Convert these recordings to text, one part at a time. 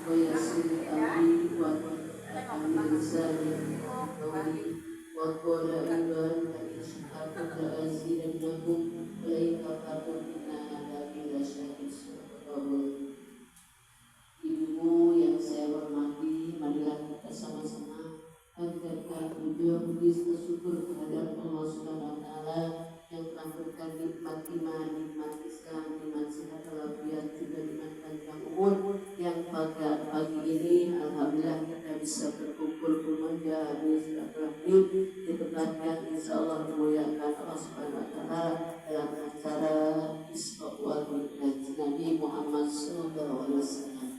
ويسر أمري وأحلل لساني قولي وقال أيضا فإن شكرتم لأزيدنكم ولئن كفرتم إن عذابي لشديد. Ibu yang saya hormati, marilah kita sama-sama panjatkan puji bersyukur kepada Allah Subhanahu wa taala yang telah memberikan nikmat iman, nikmat Islam, nikmat sehat walafiat, juga nikmat panjang umur yang pada pagi ini alhamdulillah kita bisa berkumpul menjalani silaturahmi di tempat yang insyaallah memuliakan Allah Subhanahu wa taala dalam acara Isra wal Mi'raj Nabi Muhammad sallallahu alaihi wasallam.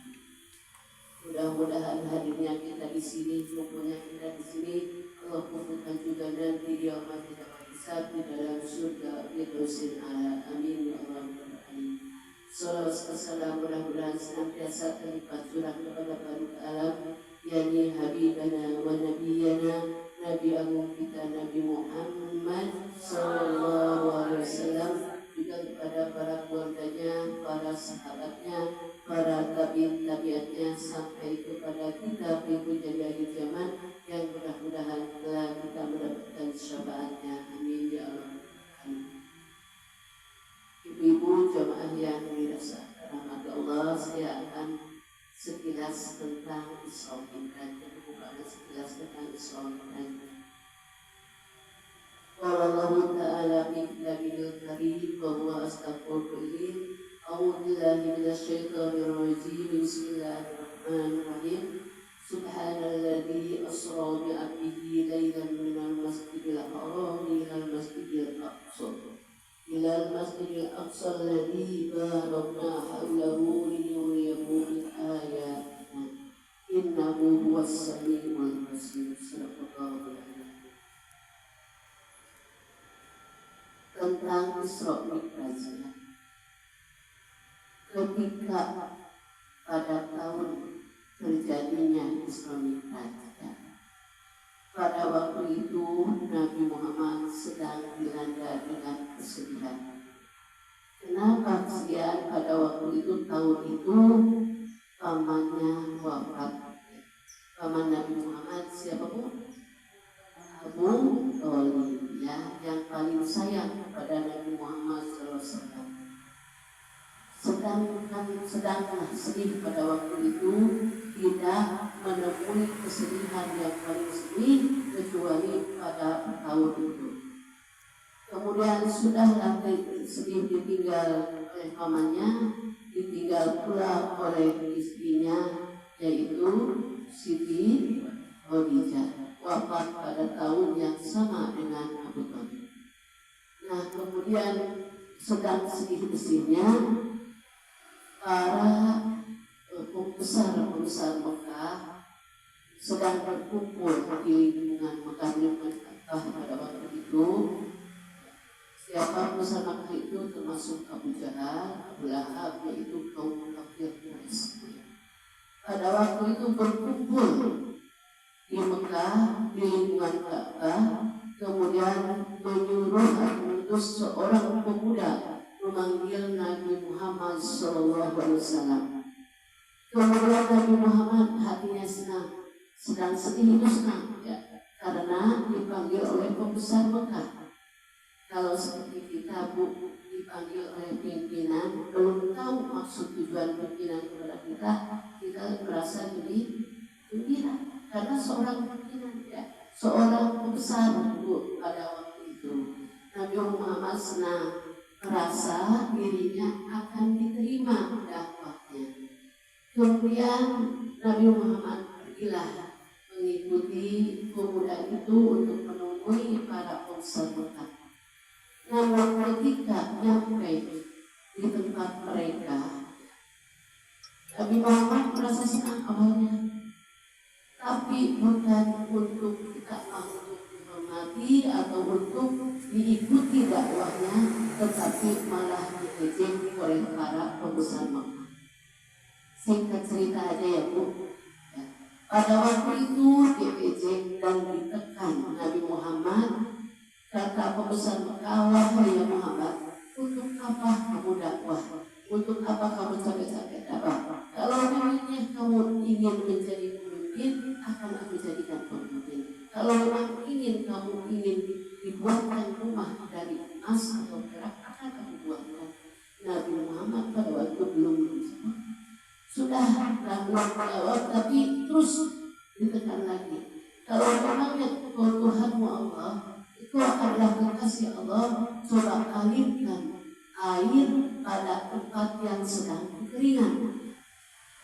Mudah-mudahan hadirnya kita di sini, kumpulnya kita di sini, Allah kumpulkan juga nanti di yaumul hisab di dalam surga Firdausil A'la. Amin ya rabbal alamin. Salawat wassalam mudah-mudahan senantiasa terlipat curah kepada Baruk Alam, yakni Habibana wa Nabiyana, Nabi Agung kita Nabi Muhammad sallallahu alaihi wasallam, juga kepada para keluarganya, para sahabatnya, para tabi'atnya sampai kepada kita berikutnya di akhir zaman yang mudah-mudahan telah kita mendapatkan syafaatnya. Amin ya Allah. Ibu-ibu jamaah yang dirasa rahmat Allah, saya akan sekilas tentang Isra Mi'raj, bukan sekilas tentang Isra Mi'raj. Allah Ta'ala fi kitabihil karim wa huwa asdaqul qa'ilin. A'udzu billahi minasyaitonir rajim. Bismillahirrahmanirrahim. Subhanalladzi asra bi 'abdihi lailan minal masjidil haram ilal masjidil aqsa. Ilal masjidil aqsa alladzi barakna hawlahu linuriyahu min ayatina. Innahu huwas samiul basir. Sallallahu alaihi. Tentang Isra Mi'raj, ketika pada tahun terjadinya Isra Mi'raj, pada waktu itu Nabi Muhammad sedang dilanda dengan kesedihan. Kenapa kesedihan? Pada waktu itu, tahun itu pamannya wafat. Paman Nabi Muhammad siapa bu? Abu Thalib, ya, yang paling sayang kepada Nabi Muhammad SAW. Sedangkan sedih pada waktu itu, tidak menemui kesedihan yang paling sedih kecuali pada tahun itu. Kemudian sudahlah sedih ditinggal oleh pamannya, ditinggal pula oleh istrinya, yaitu Siti Khadijah, wafat pada tahun yang sama dengan Abu Thalib. Nah, kemudian sedang sedih-sedihnya para pembesar Mekah sedang berkumpul di lingkungan Mekah pada waktu itu. Siapa pembesar Mekah itu? Termasuk Abu Jahal, Abu Lahab, yaitu kaum kafir Quraisy. Pada waktu itu berkumpul di Mekah, di lingkungan Ka'bah, kemudian mengutus seorang pemuda memanggil Nabi Muhammad SAW. Kemudian Nabi Muhammad hatinya sedang sedih itu senang, ya, karena dipanggil oleh pembesar Mekah. Kalau seperti kita dipanggil oleh pimpinan, belum tahu maksud tujuan pimpinan kepada kita merasa jadi gembira. Karena seorang pimpinan, ya, seorang pembesar pada waktu itu, Nabi Muhammad senang, merasa dirinya akan diterima dakwahnya. Kemudian Nabi Muhammad pergilah mengikuti pemuda itu untuk menemui para pembesar Mekah. Namun ketika nyampe di tempat mereka, Nabi Muhammad merasa senang awalnya, tapi bukan untuk kita untuk dihormati atau untuk diikuti dakwahnya, tetapi malah diejek oleh para pembesar Mekah. Singkat cerita aja ya Bu, ya. Pada waktu itu diejek dan ditekan Nabi Muhammad. Kata pembesar Mekah, wahai Muhammad, untuk apa kamu dakwah? Untuk apa kamu capek-capek dakwah? Kalau memangnya kamu kamu ingin dibuatkan rumah dari emas atau perak, akan kamu buatkan. Nabi Muhammad pada waktu belum menjawab, sudah menjawab, tapi terus ditekan lagi. Kalau memangnya Tuhanmu Allah itu adalah kekasih Allah, coba alirkan air pada tempat yang sedang kekeringan,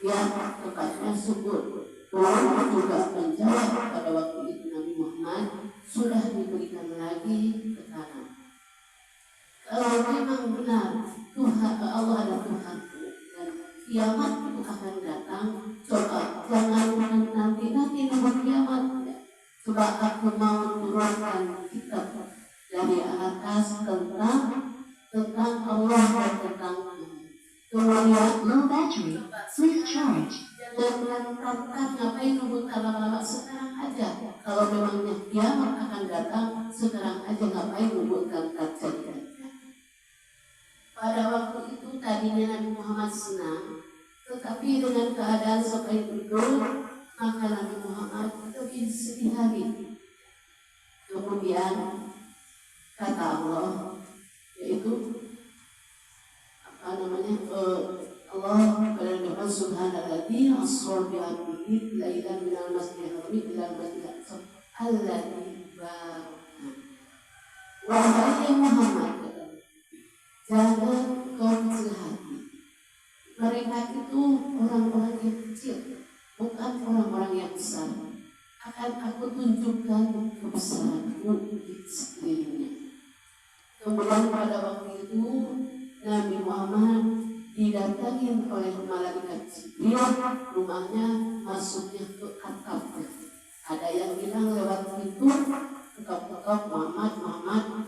yang tempatnya subur. Tuhan juga menjawab pada waktu itu Nabi Muhammad, sudah diberikan lagi tekanan. Kalau memang benar Tuhan Allah adalah Tuhanku dan kiamat itu akan datang, coba jangan nanti nunggu kiamat. Coba aku mau turunkan kitab dari atas tentang Allah dan tentang kemuliaan. Low battery, please charge. Dan ngapain nunggu lama-lama, sekarang aja. Kalau memangnya kiamat akan datang, sekarang aja, ngapain nunggu terjadi. Pada waktu itu tadinya Nabi Muhammad senang, tetapi dengan keadaan seperti itu, maka Nabi Muhammad lebih sedih lagi. Kemudian kata Allah, yaitu Allah berfirman, Subhanalladzi asra bi 'abdihi lailan minal masjidil haram ila masjidil aqsa alladzi barakna. Wahai Muhammad, jangan kau kecil hati. Mereka itu orang-orang yang kecil, bukan orang-orang yang besar. Akan aku tunjukkan kebesaranku di sekelilingnya. Kemudian pada waktu itu Nabi Muhammad didatangi oleh malaikat Jibril, rumahnya masuknya ke atapnya. Ada yang bilang lewat pintu, ketok-ketok Muhammad,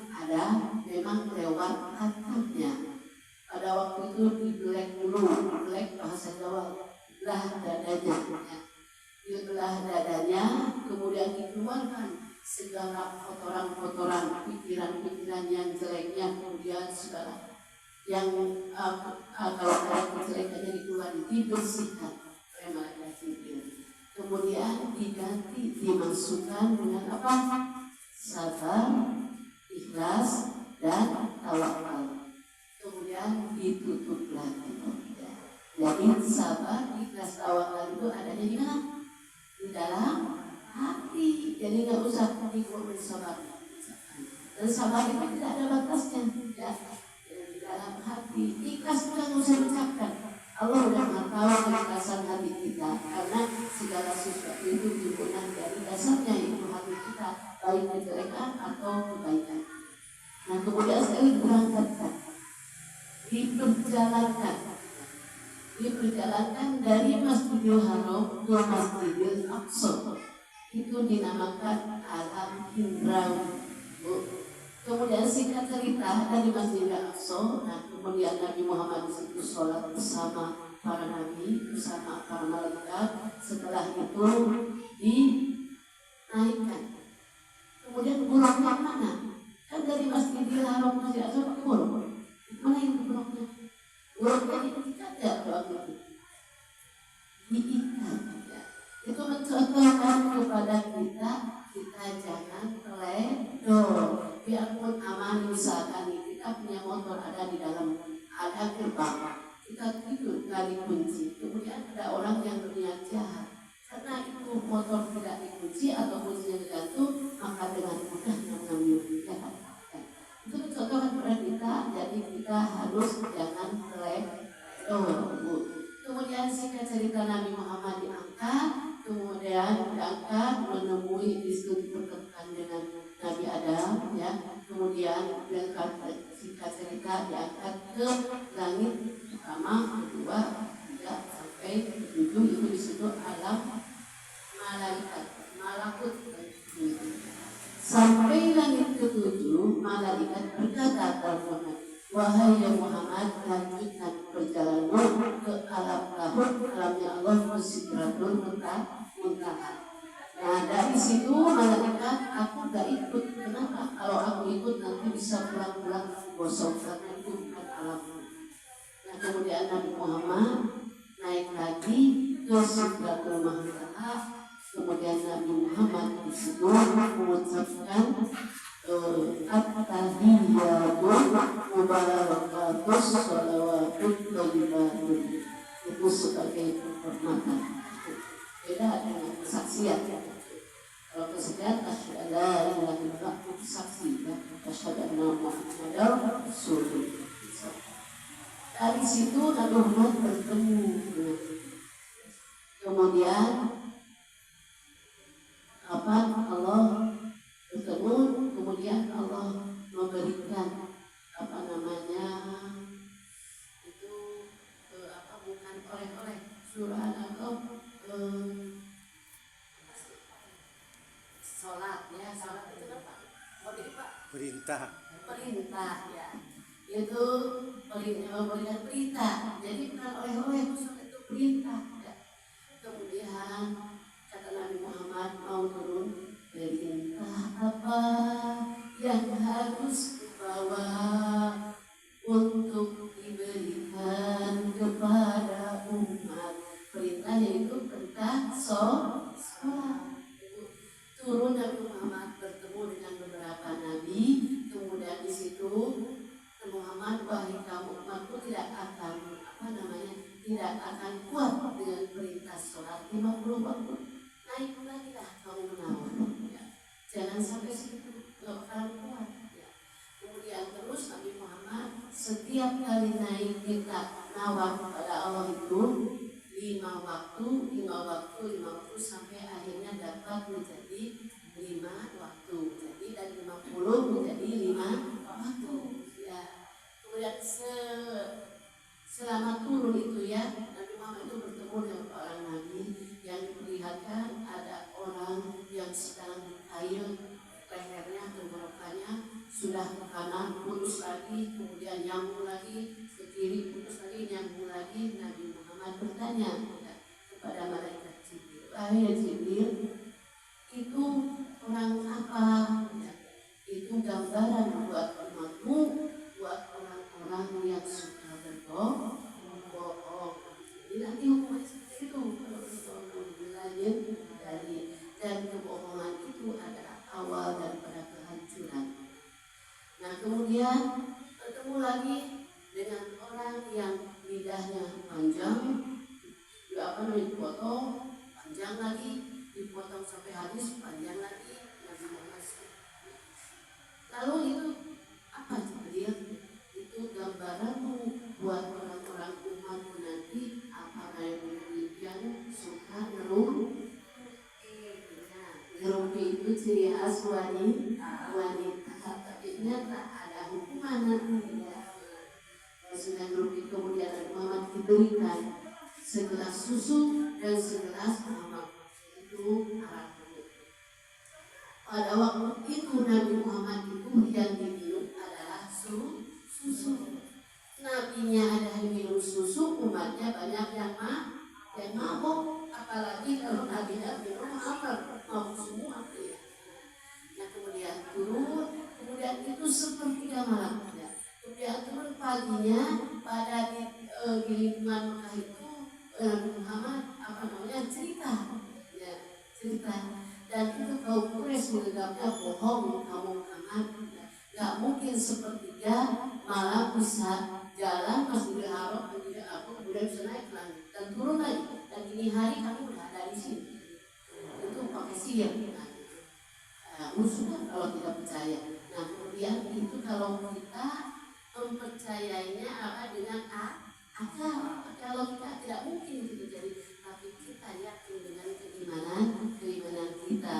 ada memang lewat atapnya. Pada waktu itu dibelek dulu, dibelek bahasa Jawa, belah dadanya. Dibelah dadanya, kemudian dikeluarkan segala kotoran-kotoran, pikiran-pikiran yang jeleknya, kemudian segala yang kalau ada kejelekannya dikeluarkan, dibersihkan oleh malaikat Jibril. Kemudian diganti, dimasukkan dengan apa? Sabar, ikhlas, dan tawakal. Kemudian ditutup lagi. Jadi sabar, ikhlas, tawakal itu adanya di mana? Di dalam hati. Jadi nggak usah dikumpulin sabar. Dan sabar itu tidak ada batasnya. Ya. Dalam hati, ikhlas juga nggak usah ucapkan. Allah sudah mengetahui keikhlasan hati kita, karena segala sesuatu itu dimulai dari dasarnya, itu hati kita, baik kejelekan atau kebaikan. Nah kemudian sekali berangkatkan, diperjalankan dari Masjidil Haram ke Masjidil Aqsa. Itu dinamakan alam hindrawi. Kemudian singkat cerita dari Masjidil Aqsa, nah kemudian Nabi Muhammad di situ sholat bersama para nabi, bersama para malaikat. Setelah itu dinaikkan. Kemudian buruknya mana? Kan dari Masjidil Haram ke Masjidil Aqsa pakai buruk. Mana itu buruknya? Buruknya diikat ya waktu itu. Diikat ya. Itu mencontohkan kepada kita jangan teledor. Biarpun aman, misalkan kita punya motor ada di dalam, ada gerbang, kita itu nggak dikunci, kemudian ada orang yang berniat jahat, karena itu motor tidak dikunci atau kuncinya digantung, maka dengan mudahnya mengambil jahat. Itu contohkan kepada kita, jadi kita harus jangan teledor. Kemudian singkat cerita Nabi Muhammad diangkat, kemudian diangkat menemui istri, dipertemukan dengan Nabi Adam, ya. Kemudian singkat cerita diangkat ke langit pertama, kedua, tiga, sampai ketujuh. Itu disebut alam malaikat, malakut. Sampai langit ketujuh, malaikat berkata kepada wahai Muhammad, lanjutkan perjalanan ke alam lahir, alamnya Allah, ke Sidratul Muntaha. Nah dari situ malaikat, aku gak ikut. Kenapa? Kalau aku ikut nanti bisa pulang-pulang gosong, karena itu bukan alamku. Nah kemudian Nabi Muhammad naik lagi ke Sidratul Muntaha. Kemudian Nabi Muhammad di situ mengucapkan at-tahiyyatu mubarakatus shalawatut thayyibatun, itu sebagai penghormatan. Beda dengan kesaksian. Kalau kesaksian asyhadu alla ilaha illallah itu saksi, ya. Asyhadu anna Muhammadar Rasulullah. Dari situ Nabi Muhammad bertemu dengan kemudian Allah bertemu, kemudian Allah memberikan itu bukan oleh-oleh surah atau sholat, ya sholat itu apa? Perintah ya, itu memberikan perintah. Jadi bukan oleh-oleh, sholat itu perintah ya. Kemudian kata Nabi Muhammad, mau turun, perintah apa yang harus dibawa untuk diberikan kepada umat? Perintahnya itu perintah sholat. Turun Nabi Muhammad bertemu dengan beberapa nabi, kemudian di situ Nabi Muhammad, wahai kamu umatku, tidak akan kuat dengan perintah sholat 50 waktu. Naik lagi lah kamu menawar, ya. Jangan sampai situ, gak akan kuat, ya. Kemudian terus Nabi Muhammad setiap kali naik kita nawar kepada Allah itu 5 waktu sampai akhirnya dapat menjadi 5 waktu. Jadi dari 50 menjadi 5 waktu, ya. Kemudian selama turun itu, ya, Nabi Muhammad itu bertemu dengan orang nabi yang diperlihatkan ada orang yang sedang kail lehernya, tenggorokannya sudah ke kanan putus lagi, kemudian nyambung lagi ke kiri, putus lagi, nyambung lagi. Nabi Muhammad bertanya kepada malaikat Jibril, wahai Jibril, itu orang apa? Ya, itu gambaran buat umatmu, buat orang-orang yang suka berbohong. Jadi nanti hukumnya seperti itu. Kalau berbohong berlanjut dan kebohongan itu adalah awal daripada kehancuran. Nah, kemudian bertemu lagi dengan orang yang lidahnya panjang, dipotong panjang lagi, dipotong sampai habis panjang lagi. Nabi Muhammad. Lalu itu apa Jibril? Itu gambaranmu buat orang-orang umatmu nanti, apakah yang suka ngerumpi. Ngerumpi itu ciri khas wanita. Tapi ternyata ada hukuman nanti, ya. Sudah ngerumpi, kemudian Nabi Muhammad diberikan segelas susu dan segelas arak. Itu arak. Pada waktu itu Nabi Muhammad itu yang diminum adalah susu. Nabinya ada yang minum susu, umatnya banyak yang mabuk. Apalagi kalau Nabinya minum mabuk semua, ya. Nah, kemudian turun, kemudian itu sepertiga malam, ya. Kemudian turun paginya pada di lingkungan Mekah itu Nabi Muhammad cerita, ya, cerita. Dan itu kaum Quraisy menganggapnya bohong, kamu Muhammad, ya. Gak mungkin sepertiga malam bisa jalan Masjidil Haram, kemudian bisa naik lagi dan turun lagi, dan ini hari kamu udah ada di sini. Itu pakai sihir, musuh kalau tidak percaya. Nah, kemudian itu kalau kita mempercayainya dengan akal. Kalau kita tidak mungkin itu terjadi, tapi kita yakin dengan keimanan kita,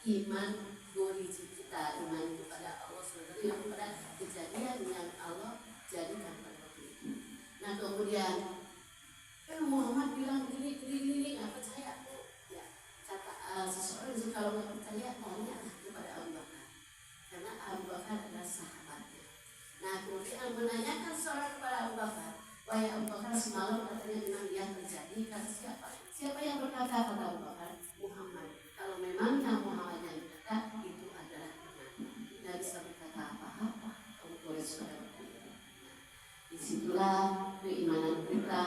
iman goriji kita, iman kepada Allah SWT, iman kepada kejadian yang Allah jadikan pada waktu itu. Nah, kemudian Muhammad bilang gini, nggak percaya, ya. Kata seseorang itu, kalau nggak percaya tanya kepada Abu Bakar, karena Abu Bakar adalah sahabatnya. Nah, kemudian menanyakan seorang kepada Abu Bakar, wahai Abu Bakar, semalam katanya memang yang terjadi. Kata siapa yang berkata? Kata Abu Bakar, Muhammad. Kalau memang yang Muhammad yang berkata, itu adalah benar. Tidak bisa berkata apa-apa. Kamu Quraisy pada waktu itu. Disitulah keimanan kita.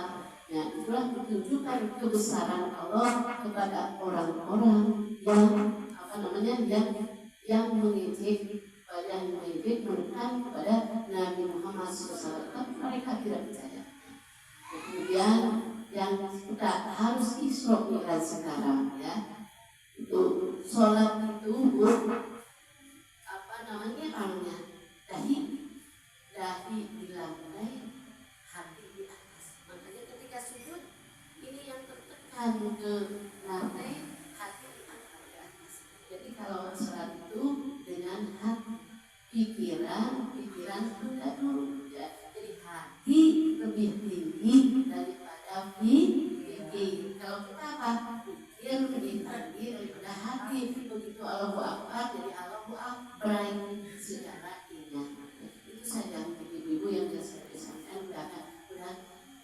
Ya, itulah menunjukkan kebesaran Allah kepada orang-orang yang mengejek menekan kepada Nabi Muhammad SAW, tapi mereka tidak percaya. Kemudian yang kita harus Isra Mi'raj sekarang ya, itu sholat itu orangnya dahi di lantai, hati di atas. Makanya ketika sujud ini yang tertekan ke lantai, hati di atas. Jadi kalau sholat itu dengan hati, pikiran tunda dulu ya. Jadi hati lebih tinggi daripada fikir. Kalau kita pikir lebih tinggi daripada hati. Begitu Allahu Akbar jadi Allahu Akbar secara ingat. Itu saja ibu-ibu yang saya sampaikan. Mudah-mudahan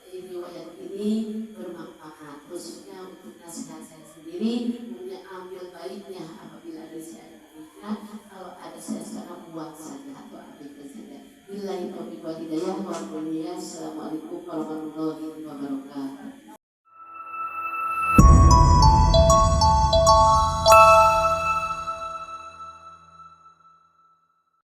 riwayat ini bermanfaat, khususnya untuk nasihat saya sendiri. Kemudian ambil baiknya apabila ada saya kalau ada saya sekarang buat saja atau ambil saja. Billahi taufiq wal hidayah. Assalamualaikum warahmatullahi wabarakatuh.